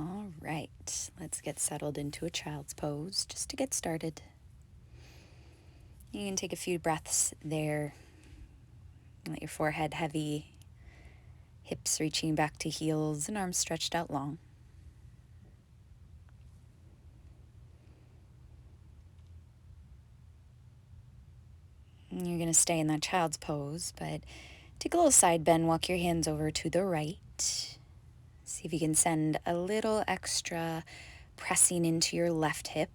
All right, let's get settled into a child's pose just to get started. You can take a few breaths there. Let your forehead heavy, hips reaching back to heels, and arms stretched out long. And you're going to stay in that child's pose, but take a little side bend, walk your hands over to the right. See if you can send a little extra pressing into your left hip.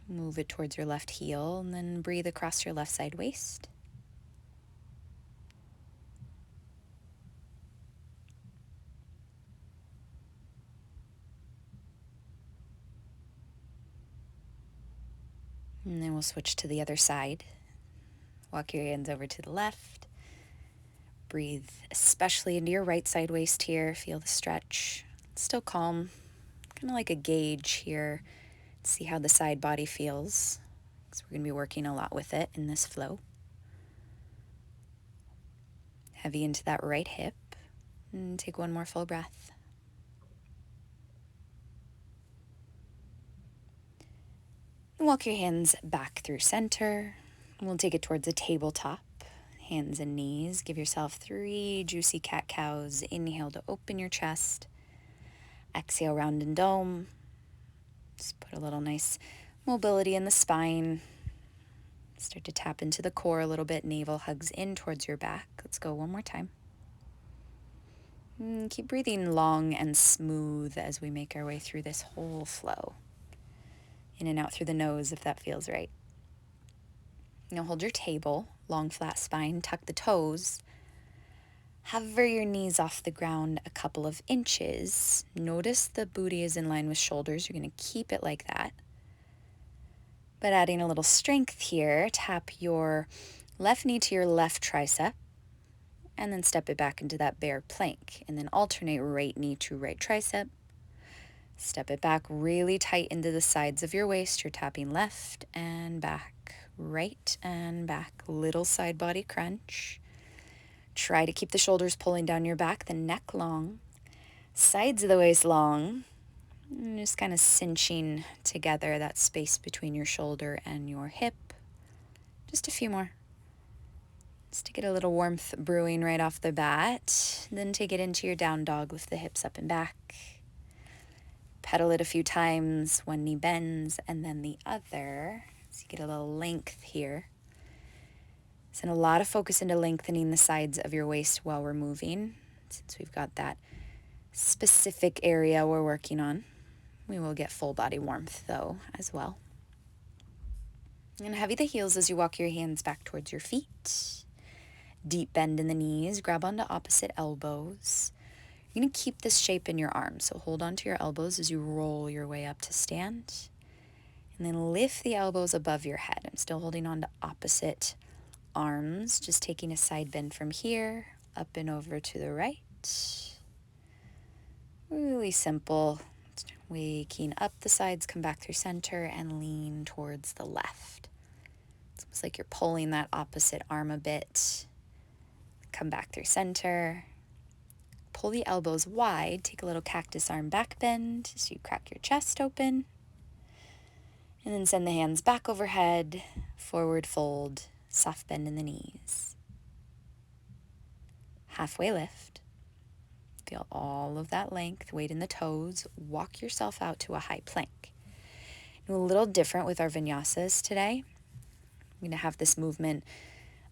Move it towards your left heel, and then breathe across your left side waist. And then we'll switch to the other side. Walk your hands over to the left. Breathe especially into your right side waist here. Feel the stretch. Still calm, kind of like a gauge here. See how the side body feels, because we're going to be working a lot with it in this flow. Heavy into that right hip. And take one more full breath. And walk your hands back through center. We'll take it towards a tabletop. Hands and knees. Give yourself 3 juicy cat-cows. Inhale to open your chest. Exhale, round and dome. Just put a little nice mobility in the spine. Start to tap into the core a little bit. Navel hugs in towards your back. Let's go one more time. And keep breathing long and smooth as we make our way through this whole flow. In and out through the nose if that feels right. Now hold your table, long flat spine, tuck the toes. Hover your knees off the ground a couple of inches. Notice the booty is in line with shoulders. You're going to keep it like that. But adding a little strength here, tap your left knee to your left tricep and then step it back into that bear plank. And then alternate right knee to right tricep. Step it back really tight into the sides of your waist. You're tapping left and back. Right and back. Little side body crunch. Try to keep the shoulders pulling down your back, the neck long, sides of the waist long, and just kind of cinching together that space between your shoulder and your hip. Just a few more. Just to get a little warmth brewing right off the bat. Then take it into your down dog. Lift the hips up and back. Pedal it a few times. One knee bends and then the other. So you get a little length here. Send a lot of focus into lengthening the sides of your waist while we're moving. Since we've got that specific area we're working on. We will get full body warmth though as well. And heavy the heels as you walk your hands back towards your feet. Deep bend in the knees. Grab onto opposite elbows. You're going to keep this shape in your arms. So hold on to your elbows as you roll your way up to stand. And then lift the elbows above your head. I'm still holding on to opposite arms. Just taking a side bend from here, up and over to the right. Really simple. Waking up the sides, come back through center, and lean towards the left. It's almost like you're pulling that opposite arm a bit. Come back through center. Pull the elbows wide. Take a little cactus arm back bend so you crack your chest open. And then send the hands back overhead, forward fold, soft bend in the knees. Halfway lift. Feel all of that length, weight in the toes. Walk yourself out to a high plank. And a little different with our vinyasas today. I'm going to have this movement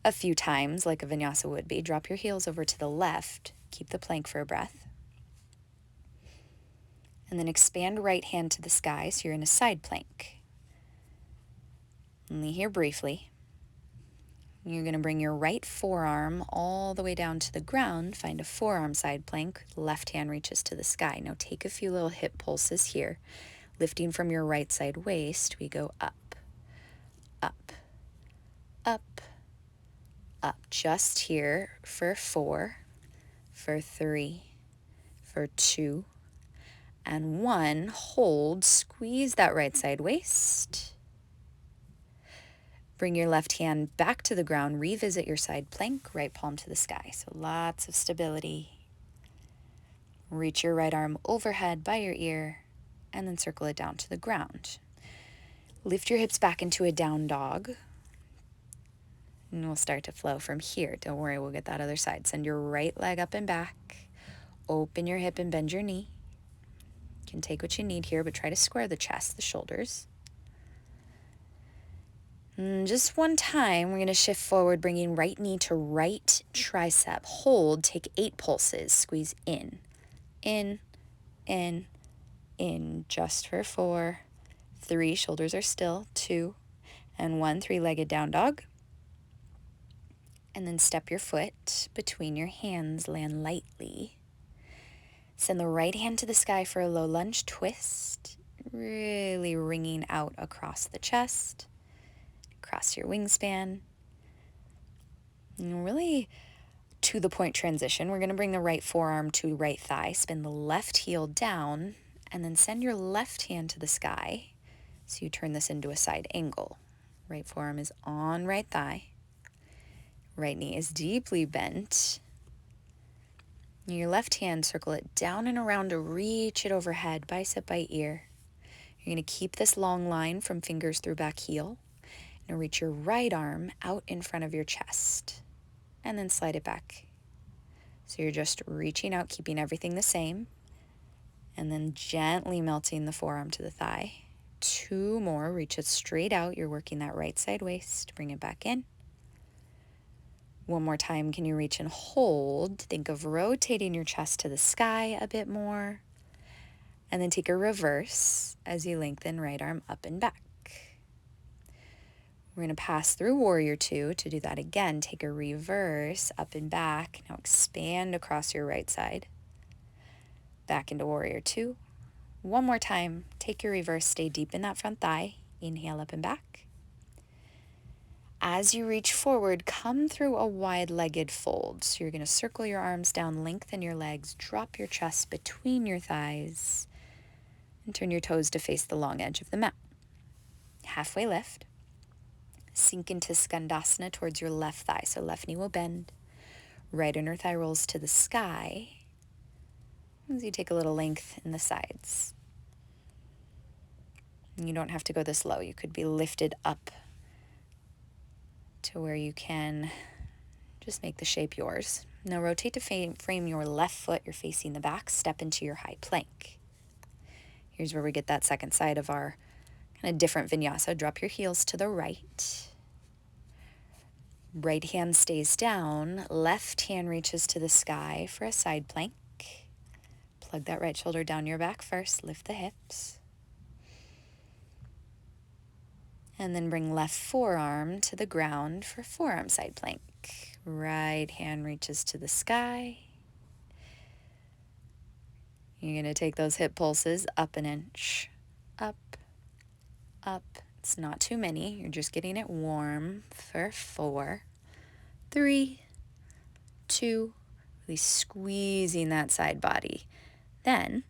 a few times like a vinyasa would be. Drop your heels over to the left. Keep the plank for a breath. And then expand right hand to the sky so you're in a side plank. Only here briefly. You're going to bring your right forearm all the way down to the ground. Find a forearm side plank. Left hand reaches to the sky. Now take a few little hip pulses here. Lifting from your right side waist, we go up, up, up, up. Just here for 4, for 3, for 2, and 1. Hold. Squeeze that right side waist. Bring your left hand back to the ground. Revisit your side plank, right palm to the sky. So lots of stability. Reach your right arm overhead by your ear and then circle it down to the ground. Lift your hips back into a down dog. And we'll start to flow from here. Don't worry, we'll get that other side. Send your right leg up and back. Open your hip and bend your knee. You can take what you need here, but try to square the chest, the shoulders. And just one time, we're going to shift forward, bringing right knee to right tricep. Hold, take 8 pulses. Squeeze in, in, in, in. Just for 4, 3, shoulders are still, 2, and 1, 3-legged down dog. And then step your foot between your hands, land lightly. Send the right hand to the sky for a low lunge twist, really wringing out across the chest, across your wingspan. And really to the point transition, we're going to bring the right forearm to right thigh, spin the left heel down, and then send your left hand to the sky. So you turn this into a side angle. Right forearm is on right thigh. Right knee is deeply bent. Your left hand, circle it down and around to reach it overhead, bicep by ear. You're going to keep this long line from fingers through back heel. Now reach your right arm out in front of your chest and then slide it back. So you're just reaching out, keeping everything the same, and then gently melting the forearm to the thigh. 2 more, reach it straight out. You're working that right side waist. Bring it back in. One more time, can you reach and hold? Think of rotating your chest to the sky a bit more. And then take a reverse as you lengthen right arm up and back. We're going to pass through Warrior 2 to do that again. Take a reverse up and back. Now expand across your right side. Back into Warrior 2. One more time, take your reverse, stay deep in that front thigh. Inhale up and back. As you reach forward, come through a wide-legged fold. So you're going to circle your arms down, lengthen your legs, drop your chest between your thighs, and turn your toes to face the long edge of the mat. Halfway lift. Sink into Skandasana towards your left thigh. So left knee will bend. Right inner thigh rolls to the sky as you take a little length in the sides. And you don't have to go this low. You could be lifted up to where you can just make the shape yours. Now rotate to frame your left foot. You're facing the back. Step into your high plank. Here's where we get that second side of our kind of different vinyasa. Drop your heels to the right. Right hand stays down. Left hand reaches to the sky for a side plank. Plug that right shoulder down your back first. Lift the hips. And then bring left forearm to the ground for forearm side plank. Right hand reaches to the sky. You're going to take those hip pulses up an inch. Up, up. It's not too many. You're just getting it warm for 4, 3, 2. Really squeezing that side body. Then,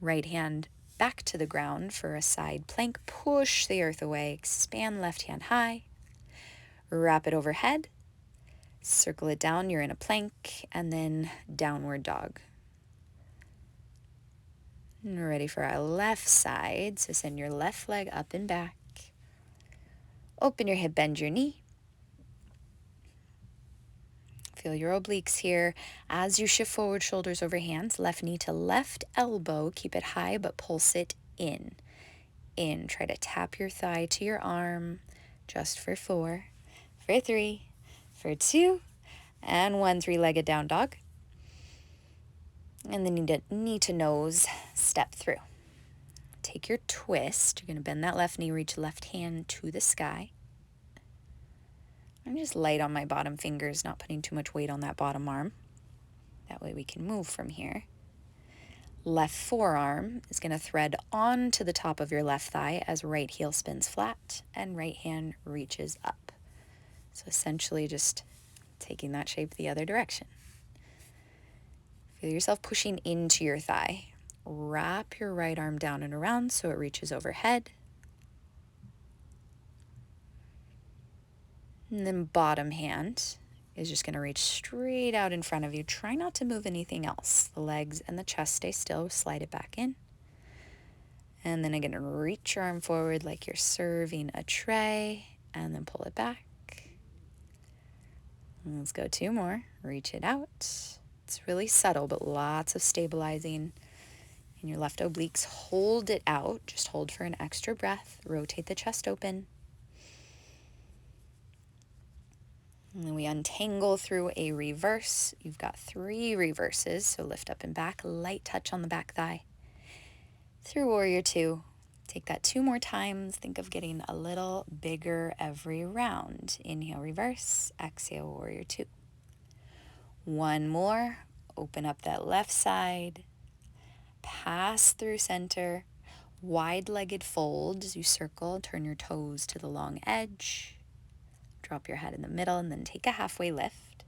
right hand back to the ground for a side plank. Push the earth away. Expand left hand high. Wrap it overhead. Circle it down. You're in a plank. And then downward dog. And we're ready for our left side. So send your left leg up and back. Open your hip, bend your knee. Feel your obliques here. As you shift forward, shoulders over hands, left knee to left elbow. Keep it high, but pulse it in. In. Try to tap your thigh to your arm. Just for 4, for 3, for 2, and 1. 3-legged down dog. And then knee to nose, step through. Take your twist. You're going to bend that left knee, reach left hand to the sky. I'm just light on my bottom fingers, not putting too much weight on that bottom arm. That way we can move from here. Left forearm is going to thread onto the top of your left thigh as right heel spins flat and right hand reaches up. So essentially just taking that shape the other direction. Feel yourself pushing into your thigh. Wrap your right arm down and around so it reaches overhead. And then bottom hand is just going to reach straight out in front of you. Try not to move anything else. The legs and the chest stay still. Slide it back in. And then again, reach your arm forward like you're serving a tray, and then pull it back. Let's go 2 more. Reach it out. It's really subtle, but lots of stabilizing in your left obliques. Hold it out. Just hold for an extra breath. Rotate the chest open. And then we untangle through a reverse. You've got 3 reverses, so lift up and back. Light touch on the back thigh. Through Warrior 2. Take that 2 more times. Think of getting a little bigger every round. Inhale, reverse. Exhale, Warrior 2. 1 more. Open up that left side. Pass through center. Wide-legged fold as you circle. Turn your toes to the long edge. Drop your head in the middle and then take a halfway lift.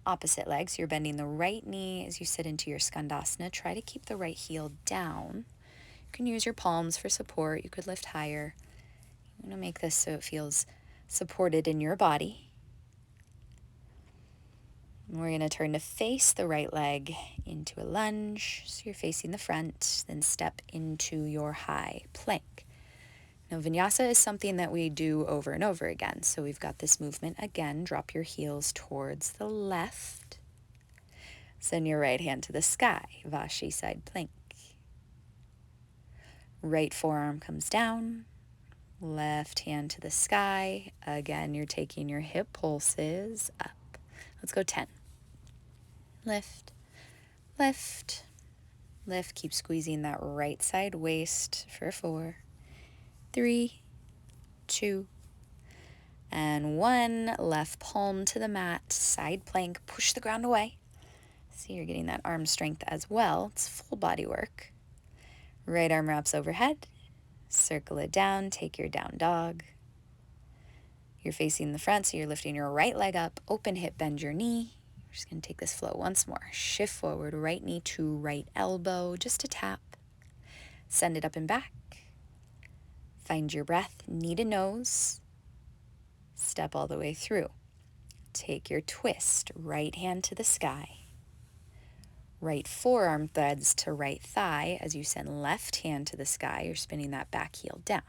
Opposite leg, so you're bending the right knee as you sit into your Skandasana. Try to keep the right heel down. You can use your palms for support. You could lift higher. You want to make this so it feels supported in your body. And we're going to turn to face the right leg into a lunge. So you're facing the front, then step into your high plank. Now, vinyasa is something that we do over and over again. So we've got this movement again. Drop your heels towards the left. Send your right hand to the sky, Vashi side plank. Right forearm comes down. Left hand to the sky. Again, you're taking your hip pulses up. Let's go 10. Lift, lift, lift. Keep squeezing that right side waist for 4, 3, 2, and 1. Left palm to the mat, side plank, push the ground away. See, you're getting that arm strength as well. It's full body work. Right arm wraps overhead, circle it down, take your down dog. You're facing the front, so you're lifting your right leg up, open hip, bend your knee. We're just going to take this flow once more. Shift forward, right knee to right elbow, just a tap. Send it up and back. Find your breath, knee to nose. Step all the way through. Take your twist, right hand to the sky. Right forearm threads to right thigh as you send left hand to the sky. You're spinning that back heel down.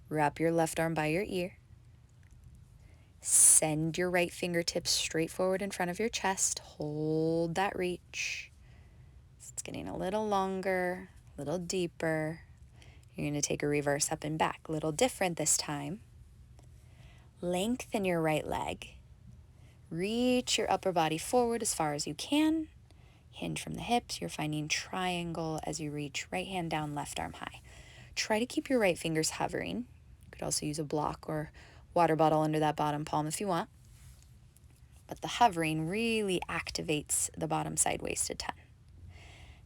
Wrap your left arm by your ear. Send your right fingertips straight forward in front of your chest. Hold that reach. It's getting a little longer, a little deeper. You're going to take a reverse up and back. A little different this time. Lengthen your right leg. Reach your upper body forward as far as you can. Hinge from the hips. You're finding triangle as you reach right hand down, left arm high. Try to keep your right fingers hovering. You could also use a block or water bottle under that bottom palm if you want. But the hovering really activates the bottom side waisted 10.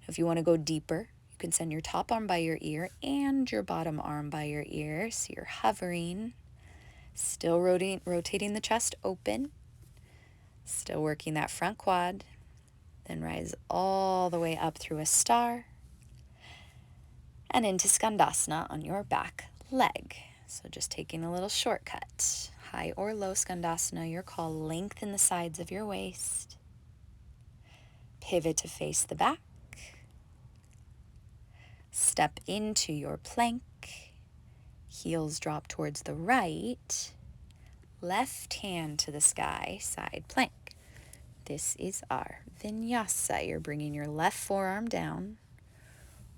If you want to go deeper, you can send your top arm by your ear and your bottom arm by your ear. So you're hovering, still rotating the chest open. Still working that front quad. Then rise all the way up through a star. And into Skandasana on your back leg. So just taking a little shortcut. High or low Skandasana, your call. Lengthen the sides of your waist. Pivot to face the back. Step into your plank. Heels drop towards the right. Left hand to the sky, side plank. This is our vinyasa. You're bringing your left forearm down,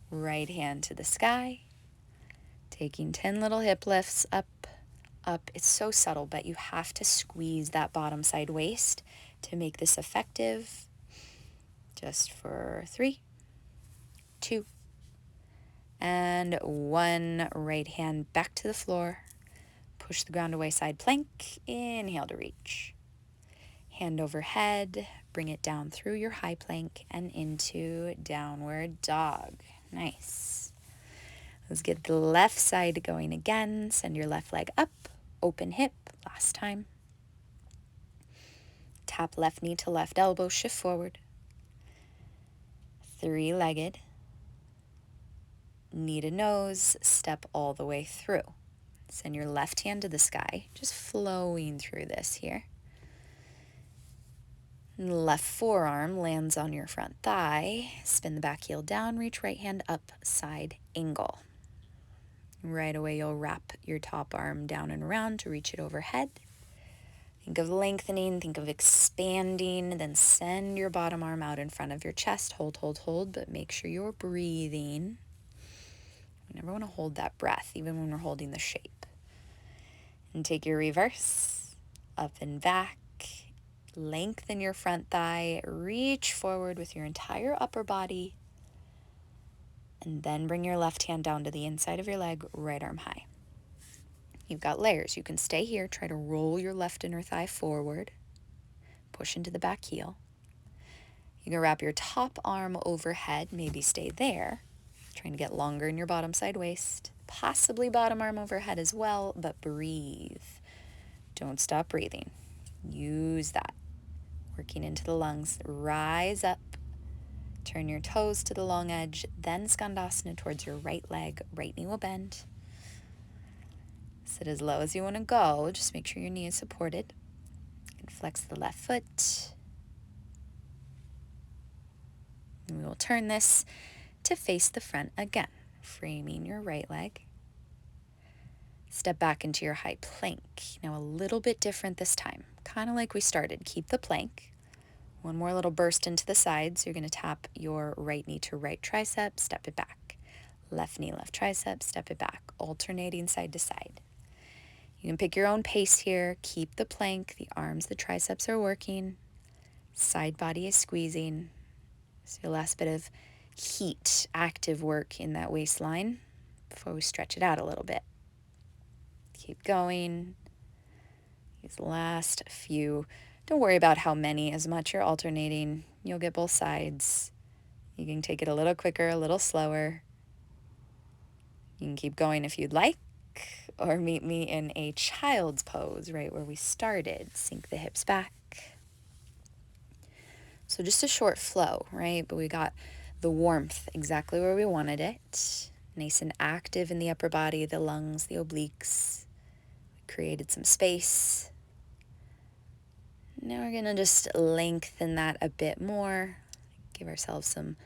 right hand to the sky, taking 10 little hip lifts up, up. It's so subtle, but you have to squeeze that bottom side waist to make this effective. Just for 3, 2, and 1. Right hand back to the floor. Push the ground away, side plank. Inhale to reach. Hand overhead. Bring it down through your high plank and into downward dog. Nice. Let's get the left side going again. Send your left leg up. Open hip. Last time. Tap left knee to left elbow. Shift forward. 3-legged. Knee to nose. Step all the way through. Send your left hand to the sky, just flowing through this here. Left forearm lands on your front thigh. Spin the back heel down, reach right hand up, side angle. Right away, you'll wrap your top arm down and around to reach it overhead. Think of lengthening, think of expanding, then send your bottom arm out in front of your chest. Hold, hold, hold, but make sure you're breathing. We never want to hold that breath, even when we're holding the shape. And take your reverse, up and back. Lengthen your front thigh, reach forward with your entire upper body, and then bring your left hand down to the inside of your leg, right arm high. You've got layers. You can stay here, try to roll your left inner thigh forward, push into the back heel. You can wrap your top arm overhead, maybe stay there, trying to get longer in your bottom side waist, possibly bottom arm overhead as well, but breathe. Don't stop breathing. Use that. Working into the lungs. Rise up. Turn your toes to the long edge, then Skandasana towards your right leg. Right knee will bend. Sit as low as you want to go. Just make sure your knee is supported. And flex the left foot. And we will turn this to face the front again, framing your right leg. Step back into your high plank. Now a little bit different this time. Kind of like we started. Keep the plank. One more little burst into the sides. You're going to tap your right knee to right tricep, step it back. Left knee, left tricep, step it back. Alternating side to side. You can pick your own pace here. Keep the plank. The arms, the triceps are working. Side body is squeezing. So your last bit of heat, active work in that waistline before we stretch it out a little bit. Keep going. These last few. Don't worry about how many, as much you're alternating. You'll get both sides. You can take it a little quicker, a little slower. You can keep going if you'd like, or meet me in a child's pose, right where we started. Sink the hips back. So just a short flow, right? But we got the warmth exactly where we wanted it. Nice and active in the upper body, the lungs, the obliques. We created some space. Now we're going to just lengthen that a bit more. Give ourselves some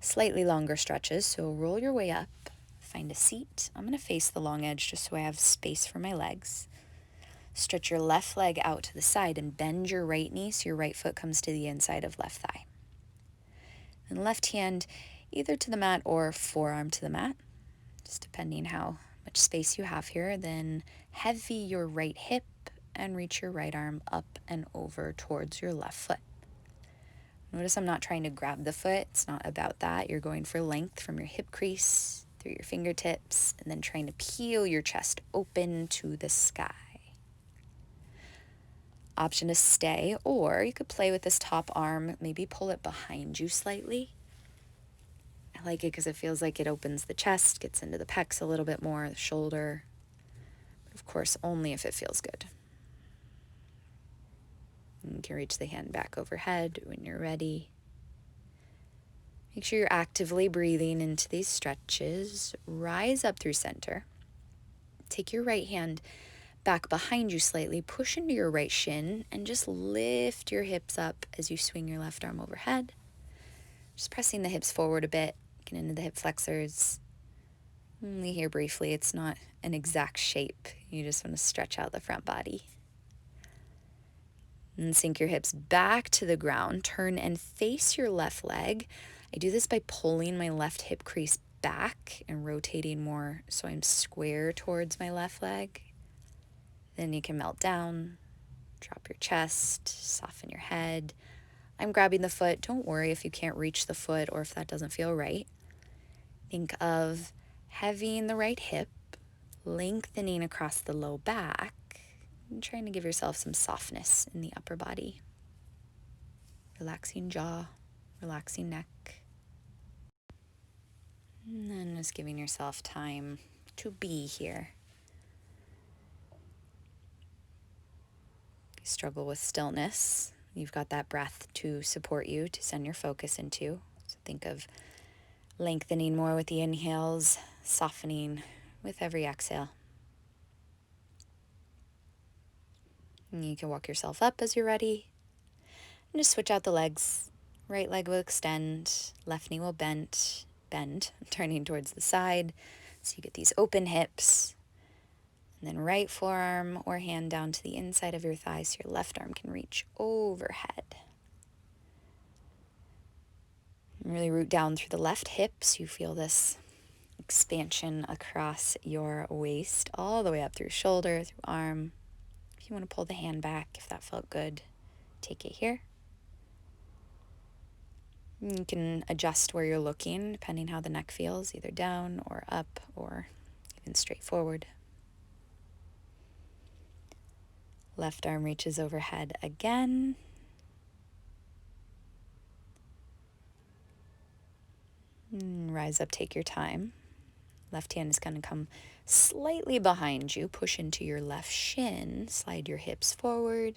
slightly longer stretches. So roll your way up. Find a seat. I'm going to face the long edge just so I have space for my legs. Stretch your left leg out to the side and bend your right knee so your right foot comes to the inside of left thigh. And left hand either to the mat or forearm to the mat, just depending how much space you have here. Then heavy your right hip and reach your right arm up and over towards your left foot. Notice I'm not trying to grab the foot. It's not about that. You're going for length from your hip crease through your fingertips and then trying to peel your chest open to the sky. Option to stay, or you could play with this top arm, maybe pull it behind you slightly. I like it because it feels like it opens the chest, gets into the pecs a little bit more, the shoulder. But of course, only if it feels good. You can reach the hand back overhead when you're ready. Make sure you're actively breathing into these stretches. Rise up through center. Take your right hand back behind you slightly. Push into your right shin and just lift your hips up as you swing your left arm overhead. Just pressing the hips forward a bit. Get into the hip flexors. Only here briefly. It's not an exact shape. You just want to stretch out the front body. And sink your hips back to the ground. Turn and face your left leg. I do this by pulling my left hip crease back and rotating more so I'm square towards my left leg. Then you can melt down, drop your chest, soften your head. I'm grabbing the foot. Don't worry if you can't reach the foot or if that doesn't feel right. Think of heavying the right hip, lengthening across the low back, and trying to give yourself some softness in the upper body. Relaxing jaw, relaxing neck. And then just giving yourself time to be here. If you struggle with stillness, you've got that breath to support you, to send your focus into. So think of lengthening more with the inhales, softening with every exhale. And you can walk yourself up as you're ready. And just switch out the legs. Right leg will extend, left knee will bend, turning towards the side. So you get these open hips. And then right forearm or hand down to the inside of your thigh so your left arm can reach overhead. And really root down through the left hip so you feel this expansion across your waist, all the way up through shoulder, through arm. If you want to pull the hand back, if that felt good, take it here. You can adjust where you're looking depending how the neck feels, either down or up or even straight forward. Left arm reaches overhead again. Rise up, take your time. Left hand is going to come slightly behind you. Push into your left shin. Slide your hips forward.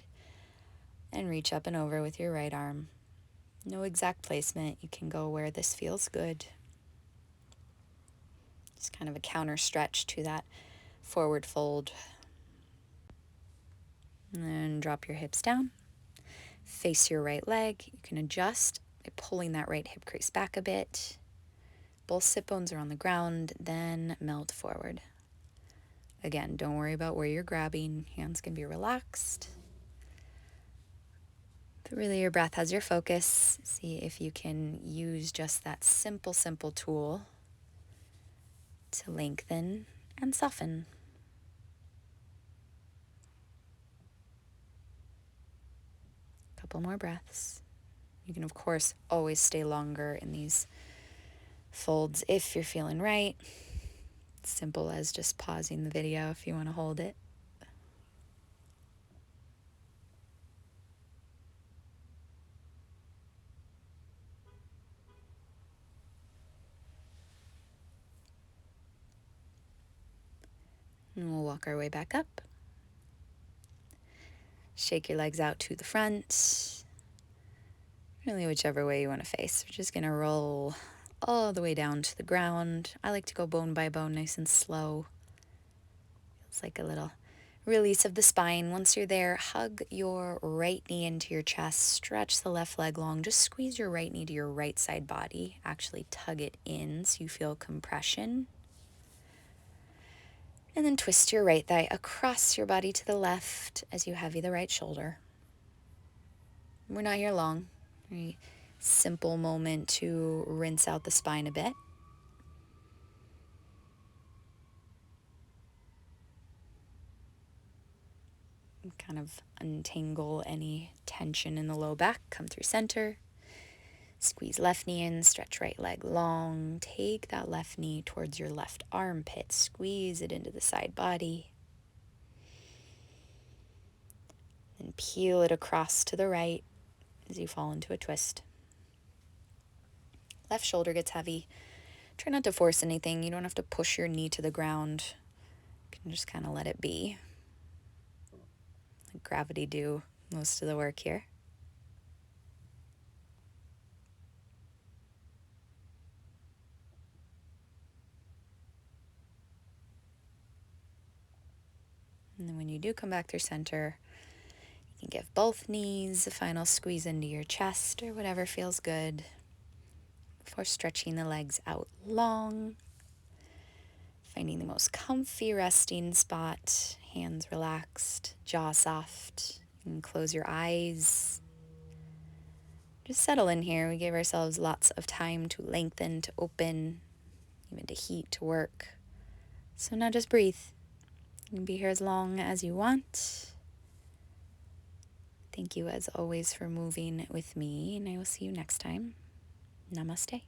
And reach up and over with your right arm. No exact placement. You can go where this feels good. Just kind of a counter stretch to that forward fold. And then drop your hips down. Face your right leg. You can adjust by pulling that right hip crease back a bit. Both sit bones are on the ground, then melt forward. Again, don't worry about where you're grabbing. Hands can be relaxed. But really your breath has your focus. See if you can use just that simple tool to lengthen and soften. A couple more breaths. You can, of course, always stay longer in these folds if you're feeling right. It's simple as just pausing the video if you want to hold it. And we'll walk our way back up. Shake your legs out to the front. Really whichever way you want to face. We're just going to roll all the way down to the ground. I like to go bone by bone, nice and slow. It's like a little release of the spine. Once you're there, hug your right knee into your chest. Stretch the left leg long. Just squeeze your right knee to your right side body. Actually tug it in so you feel compression. And then twist your right thigh across your body to the left as you heavy the right shoulder. We're not here long. Very simple moment to rinse out the spine a bit. Kind of untangle any tension in the low back. Come through center. Squeeze left knee in, stretch right leg long. Take that left knee towards your left armpit. Squeeze it into the side body. Then peel it across to the right as you fall into a twist. Left shoulder gets heavy. Try not to force anything. You don't have to push your knee to the ground. You can just kind of let it be. Let gravity do most of the work here. And then when you do come back through center, you can give both knees a final squeeze into your chest or whatever feels good before stretching the legs out long. Finding the most comfy resting spot, hands relaxed, jaw soft. You can close your eyes. Just settle in here. We gave ourselves lots of time to lengthen, to open, even to heat, to work. So now just breathe. You can be here as long as you want. Thank you as always for moving with me, and I will see you next time. Namaste.